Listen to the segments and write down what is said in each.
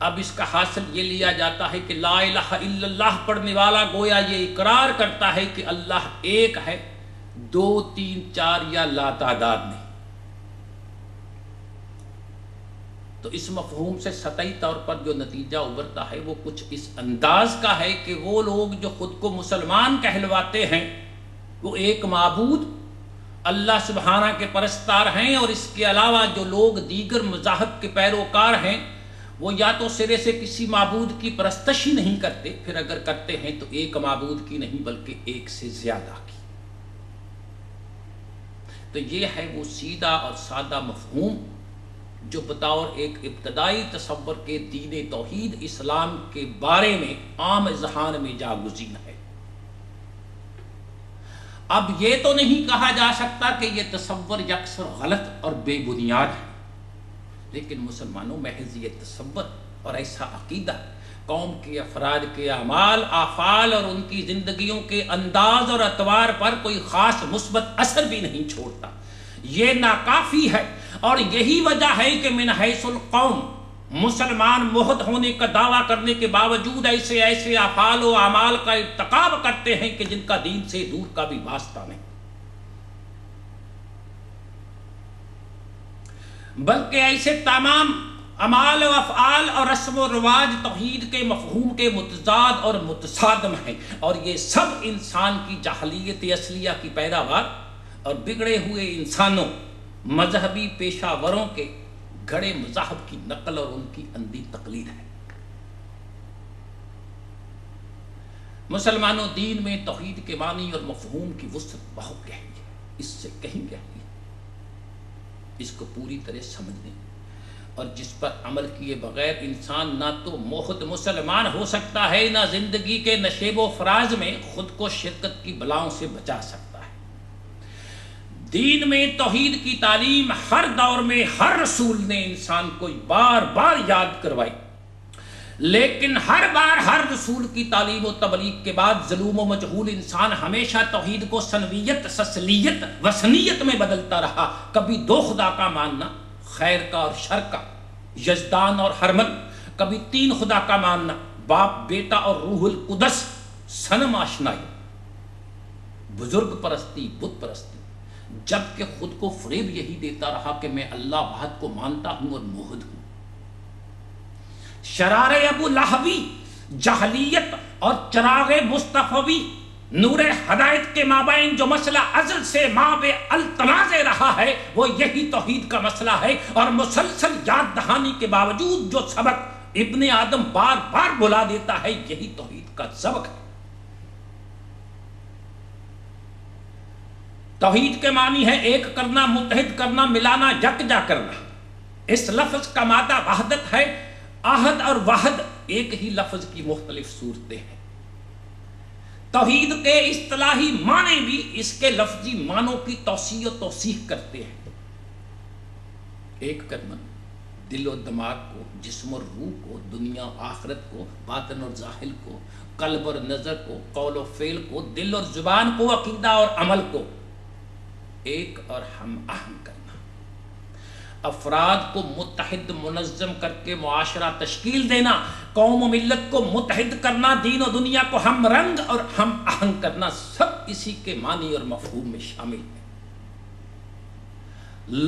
اب اس کا حاصل یہ لیا جاتا ہے کہ لا الہ الا اللہ پڑھنے والا گویا یہ اقرار کرتا ہے کہ اللہ ایک ہے، 2 3 4 یا لا تعداد نہیں۔ تو اس مفہوم سے سطحی طور پر جو نتیجہ ابھرتا ہے وہ کچھ اس انداز کا ہے کہ وہ لوگ جو خود کو مسلمان کہلواتے ہیں وہ ایک معبود اللہ سبحانہ کے پرستار ہیں، اور اس کے علاوہ جو لوگ دیگر مذاہب کے پیروکار ہیں وہ یا تو سرے سے کسی معبود کی پرستش ہی نہیں کرتے، پھر اگر کرتے ہیں تو ایک معبود کی نہیں بلکہ ایک سے زیادہ کی۔ تو یہ ہے وہ سیدھا اور سادہ مفہوم جو بطور ایک ابتدائی تصور کے دین توحید اسلام کے بارے میں عام اذہان میں جاگزین ہے۔ اب یہ تو نہیں کہا جا سکتا کہ یہ تصور یکسر غلط اور بے بنیاد ہے، لیکن مسلمانوں محض یہ تصور اور ایسا عقیدہ قوم کے افراد کے اعمال، افعال اور ان کی زندگیوں کے انداز اور اطوار پر کوئی خاص مثبت اثر بھی نہیں چھوڑتا، یہ ناکافی ہے۔ اور یہی وجہ ہے کہ من حیث القوم مسلمان موحد ہونے کا دعویٰ کرنے کے باوجود ایسے افعال و اعمال کا ارتکاب کرتے ہیں کہ جن کا دین سے دور کا بھی واسطہ نہیں، بلکہ ایسے تمام اعمال و افعال اور رسم و رواج توحید کے مفہوم کے متضاد اور متصادم ہیں، اور یہ سب انسان کی جاہلیت اصلیہ کی پیداوار اور بگڑے ہوئے انسانوں مذہبی پیشہ وروں کے گھڑے مذاہب کی نقل اور ان کی اندھی تقلید ہے۔ مسلمانوں، دین میں توحید کے معنی اور مفہوم کی وسعت بہت گہری ہے، اس سے کہیں گہری ہے۔ اس کو پوری طرح سمجھنے اور جس پر عمل کیے بغیر انسان نہ تو موحد مسلمان ہو سکتا ہے، نہ زندگی کے نشیب و فراز میں خود کو شرکت کی بلاؤں سے بچا سکتا ہے۔ دین میں توحید کی تعلیم ہر دور میں ہر رسول نے انسان کو بار بار یاد کروائی، لیکن ہر بار ہر رسول کی تعلیم و تبلیغ کے بعد ظلم و مجہول انسان ہمیشہ توحید کو سنویت، سسلیت، وثنیت میں بدلتا رہا۔ کبھی 2 خدا کا ماننا، خیر کا اور شر کا، یزدان اور ہرمن، کبھی 3 خدا کا ماننا، باپ، بیٹا اور روح القدس، صنم آشنائی، بزرگ پرستی، بت پرستی، جبکہ خود کو فریب یہی دیتا رہا کہ میں اللہ واحد کو مانتا ہوں اور موحد ہوں۔ شرار ابو لہبی، جہلیت اور چراغ مصطفی، نور ہدایت کے مابین جو مسئلہ ازل سے مابع التنازع رہا ہے وہ یہی توحید کا مسئلہ ہے، اور مسلسل یاد دہانی کے باوجود جو سبق ابن آدم بار بار بلا دیتا ہے یہی توحید کا سبق ہے۔ توحید کے معنی ہے ایک کرنا، متحد کرنا، ملانا، یکجا کرنا۔ اس لفظ کا مادہ وحدت ہے۔ احد اور وحد ایک ہی لفظ کی مختلف صورتیں ہیں۔ توحید کے اصطلاحی معنی بھی اس کے لفظی معنوں کی توسیع و توثیق کرتے ہیں۔ ایک کرنا دل و دماغ کو، جسم اور روح کو، دنیا و آخرت کو، باطن اور ظاہر کو، قلب اور نظر کو، قول و فعل کو، دل اور زبان کو، عقیدہ اور عمل کو ایک اور ہم آہنگ کرنا، افراد کو متحد منظم کر کے معاشرہ تشکیل دینا، قوم و ملت کو متحد کرنا، دین و دنیا کو ہم رنگ اور ہم آہنگ کرنا، سب اسی کے معنی اور مفہوم میں شامل ہے۔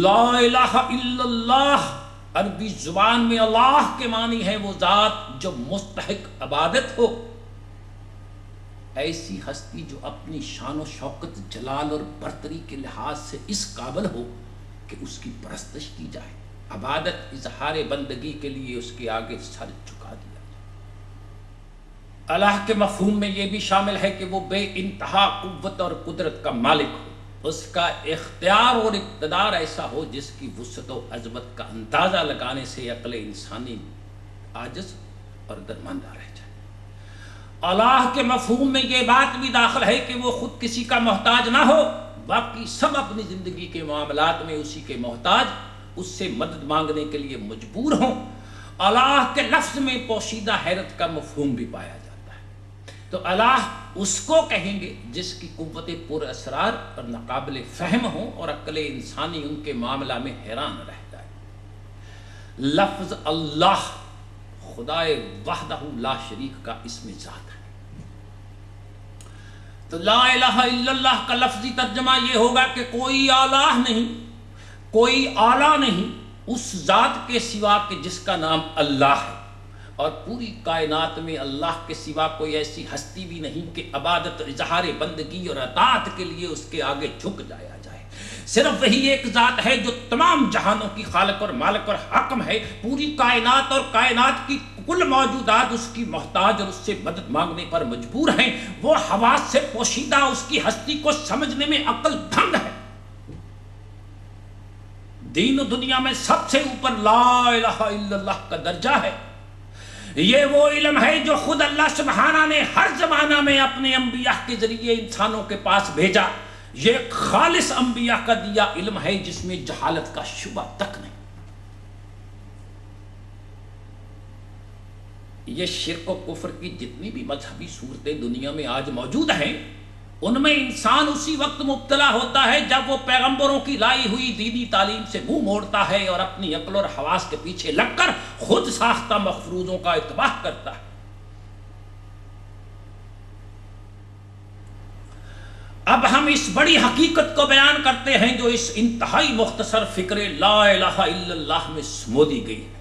لا الہ الا اللہ عربی زبان میں اللہ کے معنی ہے وہ ذات جو مستحق عبادت ہو، ایسی ہستی جو اپنی شان و شوکت، جلال اور برتری کے لحاظ سے اس قابل ہو کہ اس کی پرستش کی جائے، عبادت، اظہار بندگی کے لیے اس کے آگے سر جھکا دیا جائے۔ اللہ کے مفہوم میں یہ بھی شامل ہے کہ وہ بے انتہا قوت اور قدرت کا مالک ہو، اس کا اختیار اور اقتدار ایسا ہو جس کی وسعت و عظمت کا اندازہ لگانے سے عقل انسانی عاجز اور درماندہ رہ جائے۔ اللہ کے مفہوم میں یہ بات بھی داخل ہے کہ وہ خود کسی کا محتاج نہ ہو، باقی سب اپنی زندگی کے معاملات میں اسی کے محتاج، اس سے مدد مانگنے کے لیے مجبور ہوں۔ اللہ کے لفظ میں پوشیدہ حیرت کا مفہوم بھی پایا جاتا ہے۔ تو اللہ اس کو کہیں گے جس کی قوت پر اسرار اور ناقابل فہم ہو اور عقل انسانی ان کے معاملہ میں حیران رہ جائے۔ لفظ اللہ خدائے وحدہ لا شریک کا اسم ذات ہے۔ تو لا الہ الا اللہ کا لفظی ترجمہ یہ ہوگا کہ کوئی الہ نہیں، کوئی اعلیٰ نہیں اس ذات کے سوا کہ جس کا نام اللہ ہے، اور پوری کائنات میں اللہ کے سوا کوئی ایسی ہستی بھی نہیں کہ عبادت، اظہار بندگی اور اطاعت کے لیے اس کے آگے جھک جایا جائے۔ صرف وہی ایک ذات ہے جو تمام جہانوں کی خالق اور مالک اور حاکم ہے۔ پوری کائنات اور کائنات کی کل موجودات اس کی محتاج اور اس سے مدد مانگنے پر مجبور ہیں۔ وہ حواس سے پوشیدہ اس کی ہستی کو سمجھنے میں عقل دھنگ ہے۔ دین و دنیا میں سب سے اوپر لا الہ الا اللہ کا درجہ ہے۔ یہ وہ علم ہے جو خود اللہ سبحانہ نے ہر زمانہ میں اپنے انبیاء کے ذریعے انسانوں کے پاس بھیجا۔ یہ خالص انبیاء کا دیا علم ہے جس میں جہالت کا شبہ تک نہیں۔ یہ شرک و کفر کی جتنی بھی مذہبی صورتیں دنیا میں آج موجود ہیں، ان میں انسان اسی وقت مبتلا ہوتا ہے جب وہ پیغمبروں کی لائی ہوئی دینی تعلیم سے منہ موڑتا ہے اور اپنی عقل اور حواس کے پیچھے لگ کر خود ساختہ مفروضوں کا اتباع کرتا ہے۔ اب ہم اس بڑی حقیقت کو بیان کرتے ہیں جو اس انتہائی مختصر فکر لا الہ الا اللہ میں سمودی گئی ہے۔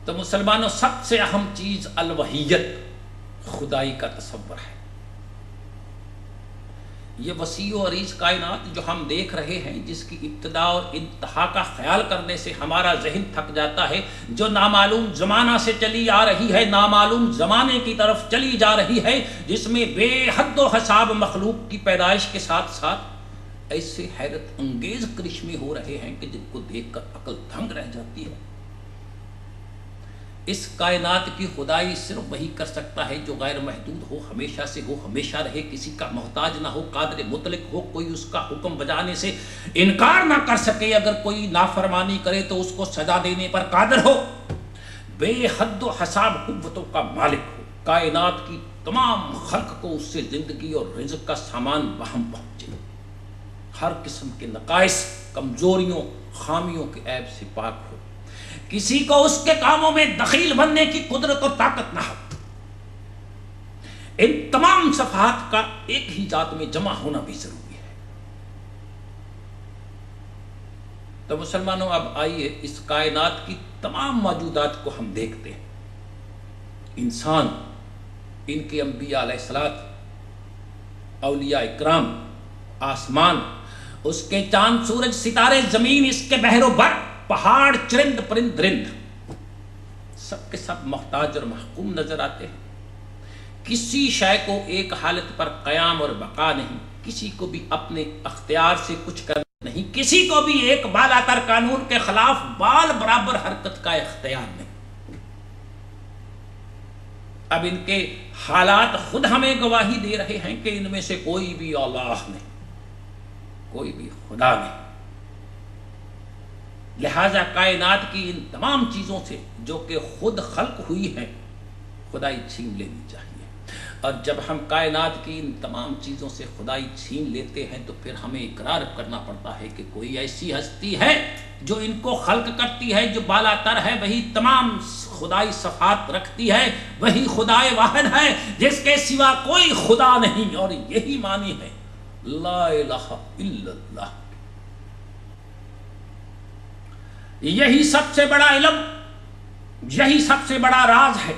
تو مسلمانوں، سب سے اہم چیز الوحیت، خدائی کا تصور ہے۔ یہ وسیع و عریض کائنات جو ہم دیکھ رہے ہیں، جس کی ابتدا اور انتہا کا خیال کرنے سے ہمارا ذہن تھک جاتا ہے، جو نامعلوم زمانہ سے چلی آ رہی ہے، نامعلوم زمانے کی طرف چلی جا رہی ہے، جس میں بے حد و حساب مخلوق کی پیدائش کے ساتھ ساتھ ایسے حیرت انگیز کرشمے ہو رہے ہیں کہ جن کو دیکھ کر عقل دھنگ رہ جاتی ہے۔ اس کائنات کی خدائی صرف وہی کر سکتا ہے جو غیر محدود ہو، ہمیشہ سے ہو، ہمیشہ رہے، کسی کا محتاج نہ ہو، قادر مطلق ہو، کوئی اس کا حکم بجانے سے انکار نہ کر سکے، اگر کوئی نافرمانی کرے تو اس کو سزا دینے پر قادر ہو، بے حد و حساب قوتوں کا مالک ہو، کائنات کی تمام خلق کو اس سے زندگی اور رزق کا سامان بہم پہنچے، ہر قسم کے نقائص، کمزوریوں، خامیوں کے عیب سے پاک ہو، کسی کو اس کے کاموں میں دخیل بننے کی قدرت اور طاقت نہ ہو۔ ان تمام صفحات کا ایک ہی ذات میں جمع ہونا بھی ضروری ہے۔ تو مسلمانوں، اب آئیے اس کائنات کی تمام موجودات کو ہم دیکھتے ہیں۔ انسان، ان کے انبیاء علیہ الصلوۃ، اولیاء اکرام، آسمان، اس کے چاند سورج ستارے، زمین، اس کے بحر و بر، پہاڑ، چرند پرند درند، سب کے سب محتاج اور محکوم نظر آتے ہیں۔ کسی شے کو ایک حالت پر قیام اور بقا نہیں، کسی کو بھی اپنے اختیار سے کچھ کرنا نہیں، کسی کو بھی ایک بالا تر قانون کے خلاف بال برابر حرکت کا اختیار نہیں۔ اب ان کے حالات خود ہمیں گواہی دے رہے ہیں کہ ان میں سے کوئی بھی الہ نہیں، کوئی بھی خدا نہیں۔ لہذا کائنات کی ان تمام چیزوں سے جو کہ خود خلق ہوئی ہیں، خدائی چھین لینی چاہیے۔ اور جب ہم کائنات کی ان تمام چیزوں سے خدائی چھین لیتے ہیں تو پھر ہمیں اقرار کرنا پڑتا ہے کہ کوئی ایسی ہستی ہے جو ان کو خلق کرتی ہے، جو بالا تر ہے، وہی تمام خدائی صفات رکھتی ہے، وہی خدائے واحد ہے جس کے سوا کوئی خدا نہیں۔ اور یہی معنی ہے لا الہ الا اللہ۔ یہی سب سے بڑا علم، یہی سب سے بڑا راز ہے۔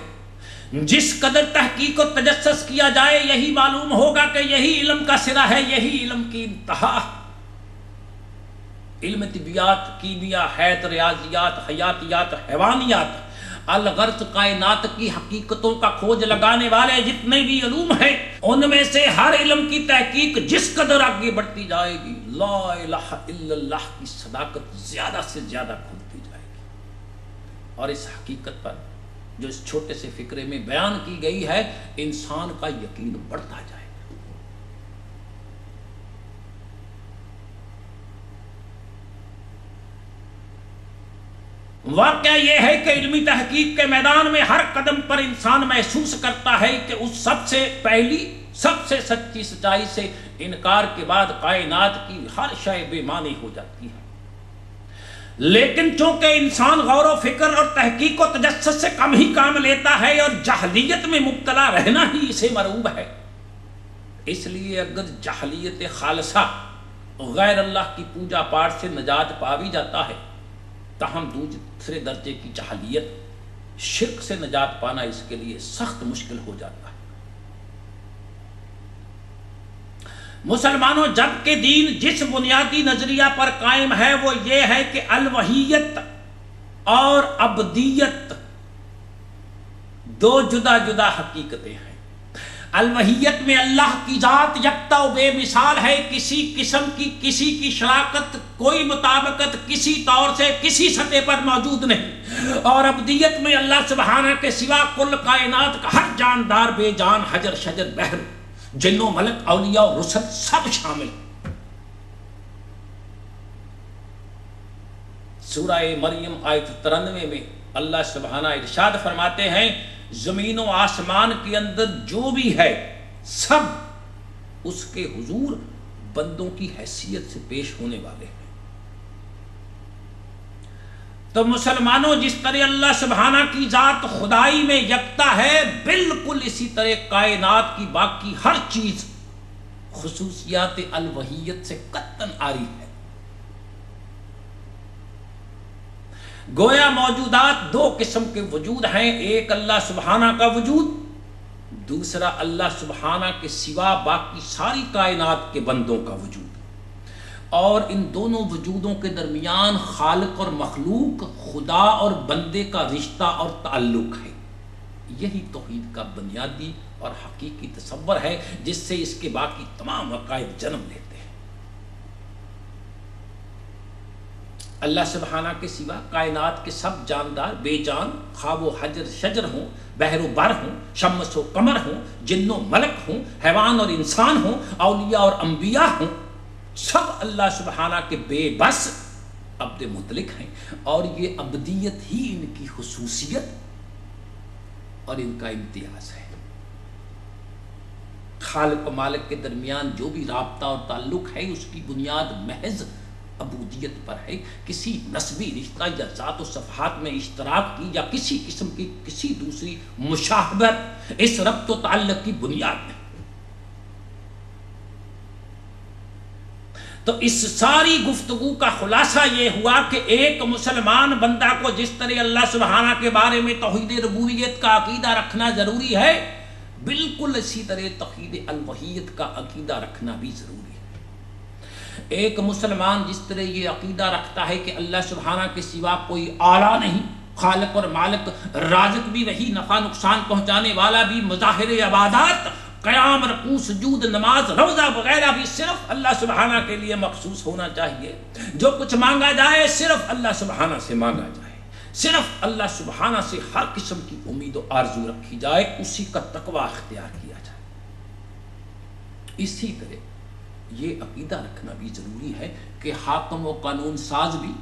جس قدر تحقیق و تجسس کیا جائے، یہی معلوم ہوگا کہ یہی علم کا سرا ہے، یہی علم کی انتہا۔ علم طبیات، کیمیا، حیات، ریاضیات، حیاتیات، حیوانیات، الغرض کائنات کی حقیقتوں کا کھوج لگانے والے جتنے بھی علوم ہیں، ان میں سے ہر علم کی تحقیق جس قدر آگے بڑھتی جائے گی، لا الہ الا اللہ کی صداقت زیادہ سے زیادہ کھلتی جائے گی۔ اور اس حقیقت پر جو اس چھوٹے سے فکرے میں بیان کی گئی ہے، انسان کا یقین بڑھتا جائے گا۔ واقعہ یہ ہے کہ علمی تحقیق کے میدان میں ہر قدم پر انسان محسوس کرتا ہے کہ اس سب سے پہلی، سب سے سچی سچائی سے انکار کے بعد کائنات کی ہر شے بے معنی ہو جاتی ہے۔ لیکن چونکہ انسان غور و فکر اور تحقیق و تجسس سے کم ہی کام لیتا ہے اور جہلیت میں مبتلا رہنا ہی اسے مرعوب ہے، اس لیے اگر جہلیت خالصہ غیر اللہ کی پوجا پاٹ سے نجات پا بھی جاتا ہے، تاہم دوسرے درجے کی جہلیت شرک سے نجات پانا اس کے لیے سخت مشکل ہو جاتا ہے۔ مسلمانوں، جبکہ دین جس بنیادی نظریہ پر قائم ہے وہ یہ ہے کہ الوہیت اور عبدیت دو جدا جدا حقیقتیں ہیں۔ الوہیت میں اللہ کی ذات یکتا و بے مثال ہے، کسی قسم کی کسی کی شراکت، کوئی مطابقت کسی طور سے کسی سطح پر موجود نہیں، اور عبدیت میں اللہ سبحانہ کے سوا کل کائنات کا ہر جاندار بے جان، حجر شجر بحر، جن و ملک، اولیاء و رسل سب شامل ہیں۔ سورہ مریم آیت 93 میں اللہ سبحانہ ارشاد فرماتے ہیں، زمین و آسمان کے اندر جو بھی ہے سب اس کے حضور بندوں کی حیثیت سے پیش ہونے والے ہیں۔ تو مسلمانوں، جس طرح اللہ سبحانہ کی ذات خدائی میں یکتا ہے، بالکل اسی طرح کائنات کی باقی ہر چیز خصوصیات الوہیت سے قطعاً عاری ہے۔ گویا موجودات دو قسم کے وجود ہیں، ایک اللہ سبحانہ کا وجود، دوسرا اللہ سبحانہ کے سوا باقی ساری کائنات کے بندوں کا وجود، اور ان دونوں وجودوں کے درمیان خالق اور مخلوق، خدا اور بندے کا رشتہ اور تعلق ہے۔ یہی توحید کا بنیادی اور حقیقی تصور ہے جس سے اس کے باقی تمام عقائد جنم لیتے ہیں۔ اللہ سبحانہ کے سوا کائنات کے سب جاندار بے جان، خواہ وہ حجر شجر ہوں، بحر و بر ہوں، شمس و قمر ہوں، جن و ملک ہوں، حیوان اور انسان ہوں، اولیاء اور انبیاء ہوں، سب اللہ سبحانہ کے بے بس عبد مطلق ہیں، اور یہ عبدیت ہی ان کی خصوصیت اور ان کا امتیاز ہے۔ خالق و مالک کے درمیان جو بھی رابطہ اور تعلق ہے اس کی بنیاد محض عبودیت پر ہے، کسی نسبی رشتہ یا ذات و صفحات میں اشتراک کی یا کسی قسم کی کسی دوسری مشابہت اس ربط و تعلق کی بنیاد نہیں۔ تو اس ساری گفتگو کا خلاصہ یہ ہوا کہ ایک مسلمان بندہ کو جس طرح اللہ سبحانہ کے بارے میں توحید ربوبیت کا عقیدہ رکھنا ضروری ہے، بالکل اسی طرح توحید الوہیت کا عقیدہ رکھنا بھی ضروری ہے۔ ایک مسلمان جس طرح یہ عقیدہ رکھتا ہے کہ اللہ سبحانہ کے سوا کوئی اعلیٰ نہیں، خالق اور مالک، رازق بھی وہی، نفع نقصان پہنچانے والا بھی، مظاہر عبادات، قیام، رکوع، سجود، نماز، روزہ وغیرہ بھی صرف اللہ سبحانہ کے لیے مخصوص ہونا چاہیے، جو کچھ مانگا جائے صرف اللہ سبحانہ سے مانگا جائے، صرف اللہ سبحانہ سے ہر قسم کی امید و آرزو رکھی جائے، اسی کا تقوی اختیار کیا جائے۔ اسی طرح یہ عقیدہ رکھنا بھی ضروری ہے کہ حاکم و قانون ساز بھی،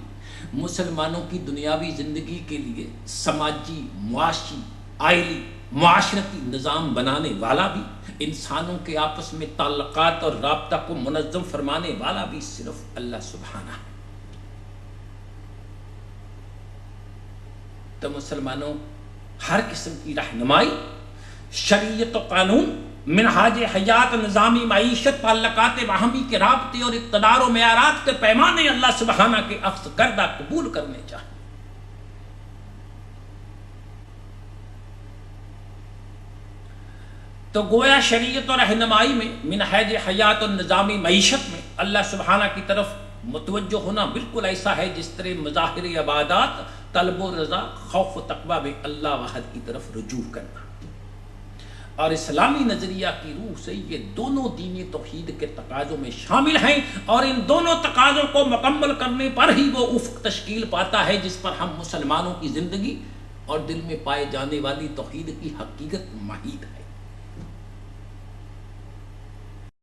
مسلمانوں کی دنیاوی زندگی کے لیے سماجی، معاشی، آئلی، معاشرتی نظام بنانے والا بھی، انسانوں کے آپس میں تعلقات اور رابطہ کو منظم فرمانے والا بھی صرف اللہ سبحانہ ہے۔ تو مسلمانوں، ہر قسم کی رہنمائی، شریعت و قانون، منہاج حیات، نظامی معیشت، تعلقات باہمی کے رابطے اور اقتدار و معیارات کے پیمانے اللہ سبحانہ کے اخذ کردہ قبول کرنے چاہیے۔ تو گویا شریعت و رہنمائی میں، منہاج حیات اور نظامی معیشت میں اللہ سبحانہ کی طرف متوجہ ہونا بالکل ایسا ہے جس طرح مظاہر عبادات، طلب و رضا، خوف و تقوی میں اللہ واحد کی طرف رجوع کرنا، اور اسلامی نظریہ کی روح سے یہ دونوں دینی توحید کے تقاضوں میں شامل ہیں، اور ان دونوں تقاضوں کو مکمل کرنے پر ہی وہ افق تشکیل پاتا ہے جس پر ہم مسلمانوں کی زندگی اور دل میں پائے جانے والی توحید کی حقیقت محیط ہے۔